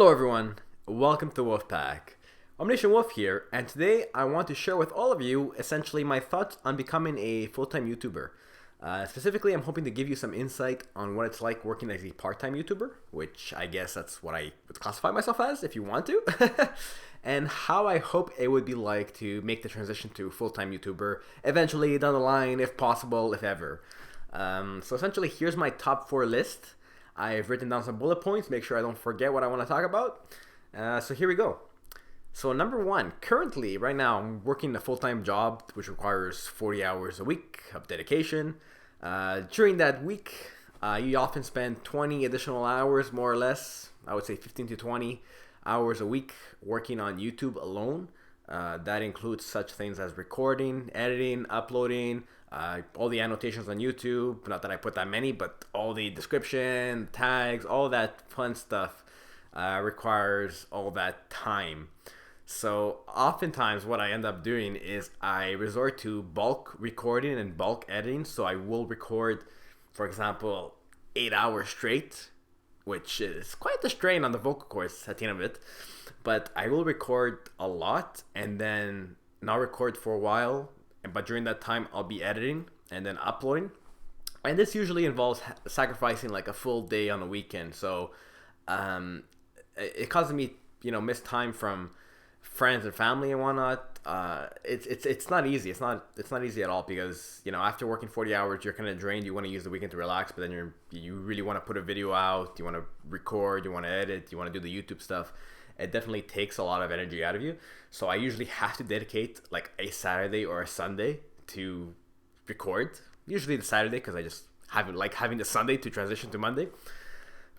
Hello everyone, welcome to Wolfpack. OmnicientWolf here, and today I want to share with all of you essentially my thoughts on becoming a full-time YouTuber. Specifically, I'm hoping to give you some insight on what it's like working as a part-time YouTuber, which I guess that's what I would classify myself as if you want to, and how I hope it would be like to make the transition to full-time YouTuber eventually down the line, if possible, if ever. So essentially, here's my top 4 list. I've written down some bullet points, make sure I don't forget what I want to talk about. So here we go. So number 1, currently, right now, I'm working a full-time job, which requires 40 hours a week of dedication. During that week, you often spend 20 additional hours, more or less. I would say 15 to 20 hours a week working on YouTube alone. That includes such things as recording, editing, uploading, all the annotations on YouTube. Not that I put that many, but all the description, tags, all that fun stuff requires all that time. So oftentimes what I end up doing is I resort to bulk recording and bulk editing. So I will record, for example, 8 hours straight, which is quite the strain on the vocal cords at the end of it. But I will record a lot and then not record for a while. But during that time, I'll be editing and then uploading. And this usually involves sacrificing like a full day on the weekend. So it causes me, miss time from friends and family and whatnot. It's not easy. It's not easy at all because after working 40 hours, you're kind of drained. You want to use the weekend to relax, but then you really want to put a video out. You want to record. You want to edit. You want to do the YouTube stuff. It definitely takes a lot of energy out of you. So I usually have to dedicate like a Saturday or a Sunday to record. Usually the Saturday because I just like having the Sunday to transition to Monday.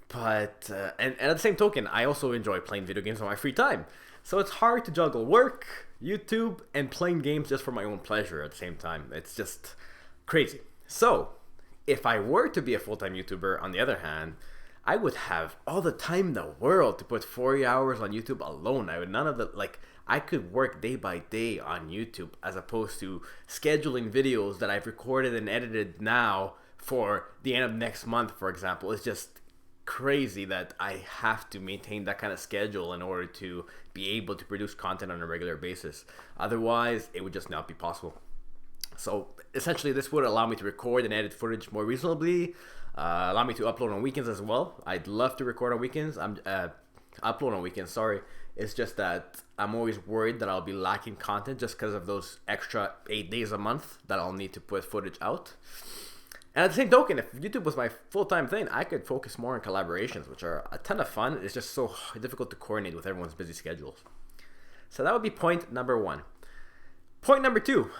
But and at the same token, I also enjoy playing video games on my free time. So it's hard to juggle work, YouTube, and playing games just for my own pleasure at the same time. It's just crazy. So if I were to be a full-time YouTuber, on the other hand, I would have all the time in the world to put 40 hours on YouTube alone. I could work day by day on YouTube as opposed to scheduling videos that I've recorded and edited now for the end of next month, for example. It's just crazy that I have to maintain that kind of schedule in order to be able to produce content on a regular basis. Otherwise, it would just not be possible. So essentially, this would allow me to record and edit footage more reasonably, allow me to upload on weekends as well. I'd love to record on weekends. Upload on weekends, sorry. It's just that I'm always worried that I'll be lacking content just because of those extra 8 days a month that I'll need to put footage out. And at the same token, if YouTube was my full-time thing, I could focus more on collaborations, which are a ton of fun. It's just so difficult to coordinate with everyone's busy schedules. So that would be point number 1. Point number 2.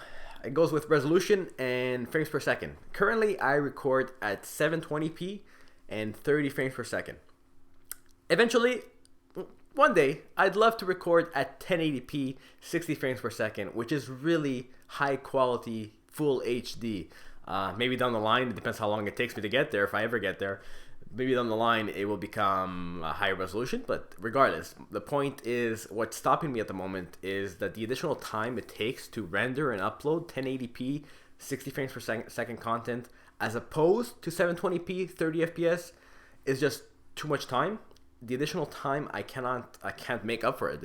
It goes with resolution and frames per second. Currently, I record at 720p and 30 frames per second. Eventually, one day, I'd love to record at 1080p, 60 frames per second, which is really high quality, full HD. Maybe down the line, it depends how long it takes me to get there, if I ever get there. Maybe down the line it will become a higher resolution, but regardless, the point is what's stopping me at the moment is that the additional time it takes to render and upload 1080p 60 frames per second content as opposed to 720p 30 fps is just too much time. The additional time I can't make up for it.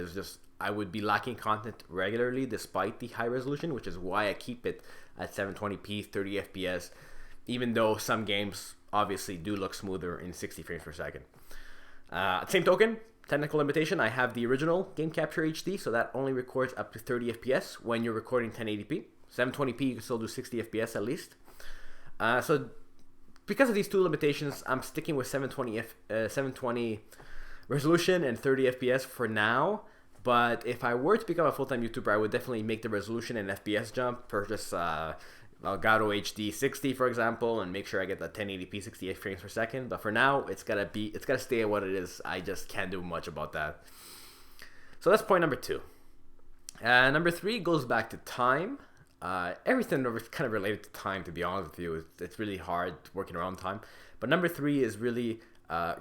I would be lacking content regularly despite the high resolution, which is why I keep it at 720p 30 fps, even though some games obviously do look smoother in 60 frames per second. Same token, technical limitation, I have the original Game Capture HD, so that only records up to 30 FPS when you're recording 1080p. 720p, you can still do 60 FPS at least. So because of these two limitations, I'm sticking with 720 resolution and 30 FPS for now. But if I were to become a full-time YouTuber, I would definitely make the resolution and FPS jump, purchase Elgato HD 60, for example, and make sure I get that 1080p 68 frames per second. But for now, it's gotta stay at what it is. I just can't do much about that. So that's point number 2. Number 3 goes back to time. Everything kind of related to time, to be honest with you. It's really hard working around time. But number 3 is really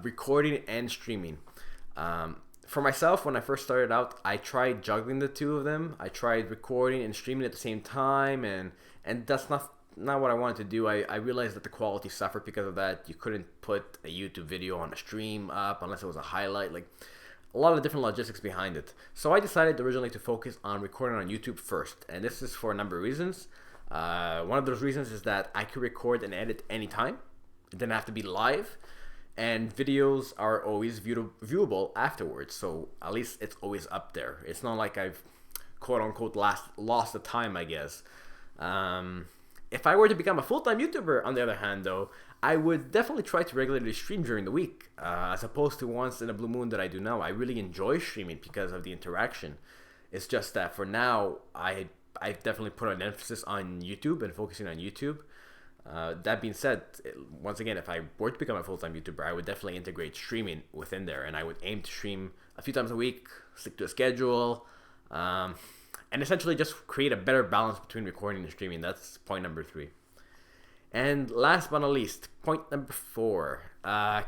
recording and streaming. For myself, when I first started out, I tried juggling the two of them. I tried recording and streaming at the same time, and that's not what I wanted to do. I realized that the quality suffered because of that. You couldn't put a YouTube video on a stream up unless it was a highlight. a lot of different logistics behind it. So I decided originally to focus on recording on YouTube first, and this is for a number of reasons. One of those reasons is that I could record and edit anytime. It didn't have to be live, and videos are always viewable afterwards, so at least it's always up there. It's not like I've quote-unquote lost the time, I guess. If I were to become a full-time YouTuber, on the other hand, though, I would definitely try to regularly stream during the week, as opposed to once in a blue moon that I do now. I really enjoy streaming because of the interaction. It's just that for now, I definitely put an emphasis on YouTube and focusing on YouTube. That being said, once again, if I were to become a full-time YouTuber, I would definitely integrate streaming within there, and I would aim to stream a few times a week, stick to a schedule, and essentially just create a better balance between recording and streaming. That's point number 3. And last but not least, point number 4.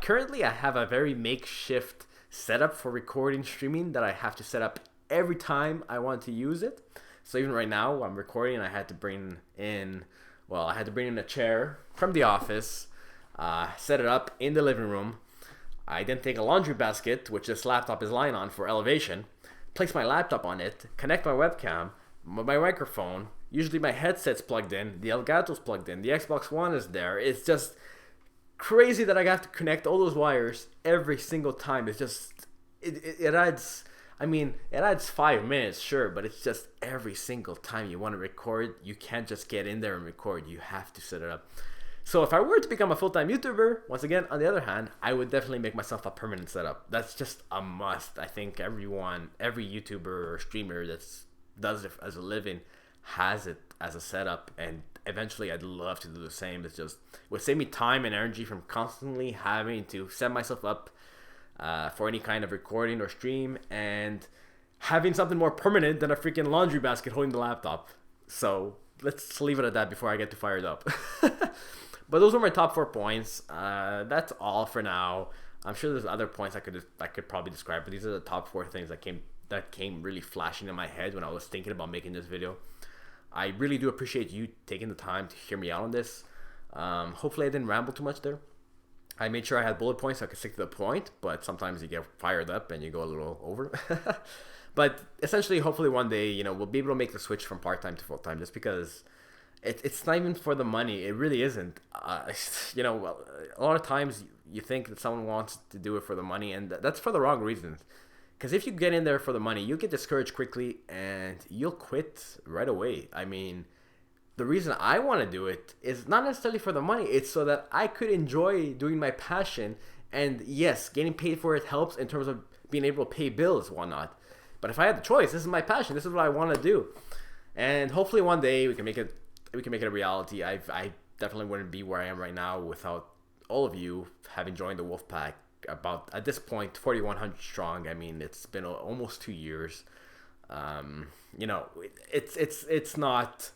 Currently, I have a very makeshift setup for recording streaming that I have to set up every time I want to use it. So even right now, I'm recording, I had to bring in a chair from the office, set it up in the living room. I then take a laundry basket, which this laptop is lying on for elevation, place my laptop on it, connect my webcam, my microphone, usually my headset's plugged in, the Elgato's plugged in, the Xbox One is there. It's just crazy that I have to connect all those wires every single time. It's just, it adds, I mean, it adds 5 minutes, sure, but it's just every single time you want to record, you can't just get in there and record. You have to set it up. So if I were to become a full-time YouTuber, once again, on the other hand, I would definitely make myself a permanent setup. That's just a must. I think every YouTuber or streamer that does it as a living has it as a setup, and eventually I'd love to do the same. It would save me time and energy from constantly having to set myself up for any kind of recording or stream, and having something more permanent than a freaking laundry basket holding the laptop. So let's leave it at that before I get too fired up. But those were my top 4 points. That's all for now. I'm sure there's other points I could probably describe, but these are the top 4 things that came really flashing in my head when I was thinking about making this video. I really do appreciate you taking the time to hear me out on this. Hopefully I didn't ramble too much there. I made sure I had bullet points so I could stick to the point, but sometimes you get fired up and you go a little over. But essentially, hopefully one day, we'll be able to make the switch from part-time to full-time, just because it's not even for the money. It really isn't. A lot of times you think that someone wants to do it for the money, and that's for the wrong reasons. Because if you get in there for the money, you'll get discouraged quickly and you'll quit right away. I mean, the reason I want to do it is not necessarily for the money. It's so that I could enjoy doing my passion. And yes, getting paid for it helps in terms of being able to pay bills and whatnot. But if I had the choice, this is my passion. This is what I want to do. And hopefully one day we can make it a reality. I definitely wouldn't be where I am right now without all of you having joined the Wolfpack. About, at this point, 4,100 strong. I mean, it's been almost 2 years. It's not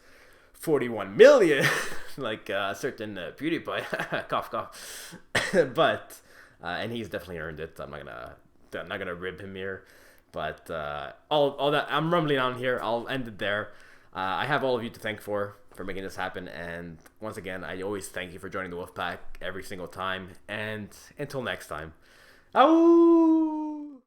41 million like a certain PewDiePie. Cough, cough. But and he's definitely earned it. I'm not gonna rib him here. But all that, I'm rumbling on here. I'll end it there. I have all of you to thank for making this happen, and once again, I always thank you for joining the Wolfpack every single time, and until next time. Ow!